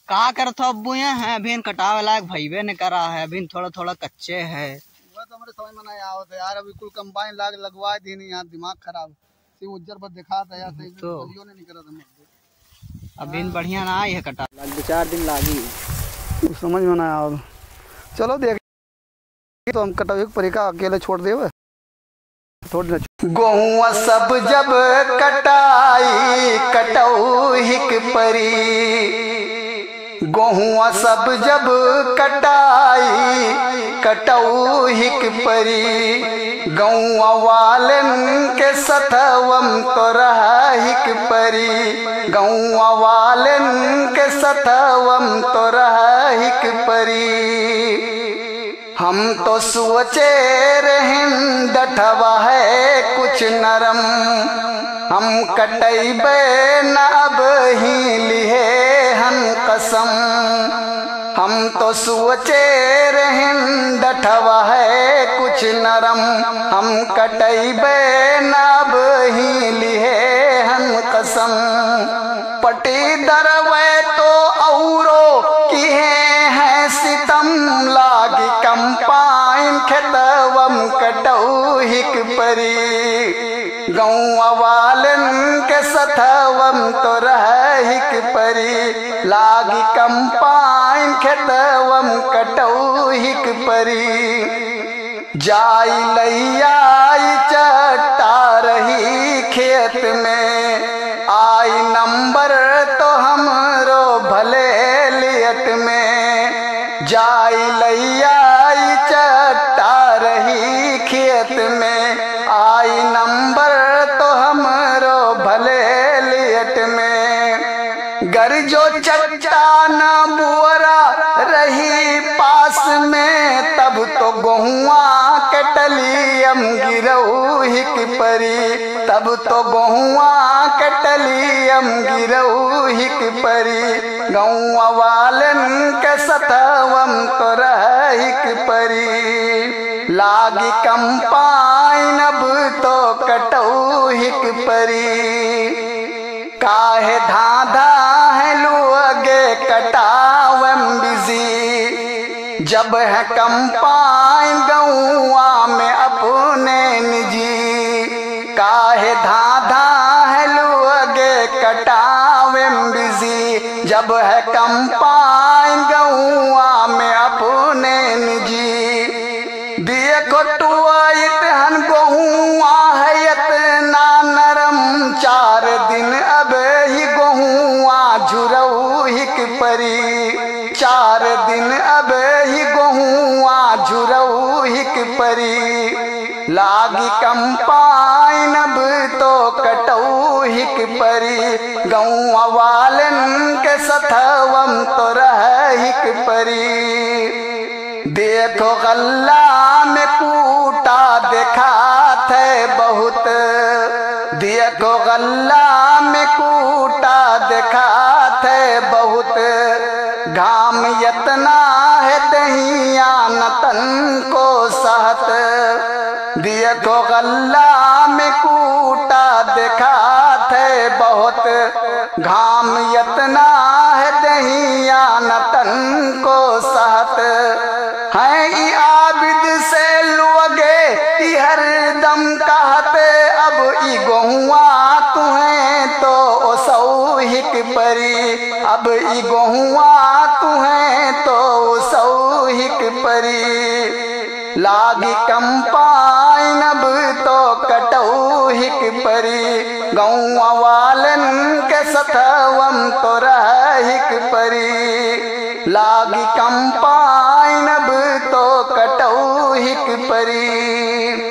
का करत अब्बू है अभी कटावे लायक भईबे ने करा है, अभी थोड़ा थोड़ा कच्चे है। वो तो हमारे समझ में नहीं आवत यार, अभी कुल कंबाइन लगवा दी नहीं यार, दिमाग खराब सी उज्जर पर दिखा था यार, सही तो गलियों ने नहीं करा था। अभी बढ़िया ना आई है कटा, 2-4 दिन लागी, समझ में ना आओ। चलो देख तो हम कटावे परीक्षा अकेले छोड़ देवे थोड़ी। गोहुआ सब जब कटाई कटऊ हिक परी, गोहुआ सब जब कटाई कटऊ हिक परी, गौआ वालन के सथवम तो रहा हिक परी, गौआ वालन के सथवम तो रहा हिक परी। हम तो सोचे रहन डठवा है कुछ नरम, हम कटैबे न अब ही लिए हम कसम, हम तो सोचे रहन डठवा है कुछ नरम, हम कटैबे न अब ही लिए हम कसम। पटी दरवे तो औरो की है सितम, लागी कंपाइन खेतवम कटऊ हिक परी, गौआ वालन के सथवम तो रह हिक परी, लागी कंपाइन खेतवम कटऊ हिक परी। जाई लैयाई चट्टा रही खेत में, आई नंबर तो हमरो भले लियत में, जाई लैयाई चट्टा रही खेत में, आई नंबर तो हमरो भले लियत में। गर जो चट्टान बुअरा रही पास में, तब तो गोहुआ कटलियम गिरऊ हिक परी, तब तो गोहुआ कटलियम गिरऊ हिक परी, गौआ वालन के सथवम तो रह हिक परी, लागी कंपाइन अब तो कटऊ हिक परी। काहे धाधा है लुअगे कटावम बिजी, जब है कंपाइन गौआ में अपने निजी, काहे धाधा है लुअगे कटावम बिजी, जब है कंपाइन गौआ में अपने निजी। दिए कोटुआइत हन गहुआ है इतना नरम, 4 दिन अब ही गहुआ झुरऊ हिक परी, 4 दिन अब ही गहुआ झुरऊ हिक परी, लागी कंपाइन अब तो कटऊ हिक परी, गौआ वालन के सथवम तो रह हिक परी। देखो गल्ला में कूटा देखा थे बहुत, देखो गल्ला में कूटा देखा थे बहुत, घाम यतना है दहिया नतन को सहत, देखो गल्ला में कूटा देखा थे बहुत, घाम यतना है दहिया नतन को सहत। है आबिद से लुअगे ई हर दम कहते, अब ई गोहुआ तुम्हें तो ओसौ हिक परी, अब ई गोहुआ तुम्हें तो ओसौ हिक परी, लागी कंपाइन अब तो कटऊ हिक परी, गौआ वालन के सथवम तो रह हिक परी, लागी कंपाइन अब तो कटऊ हिक परी।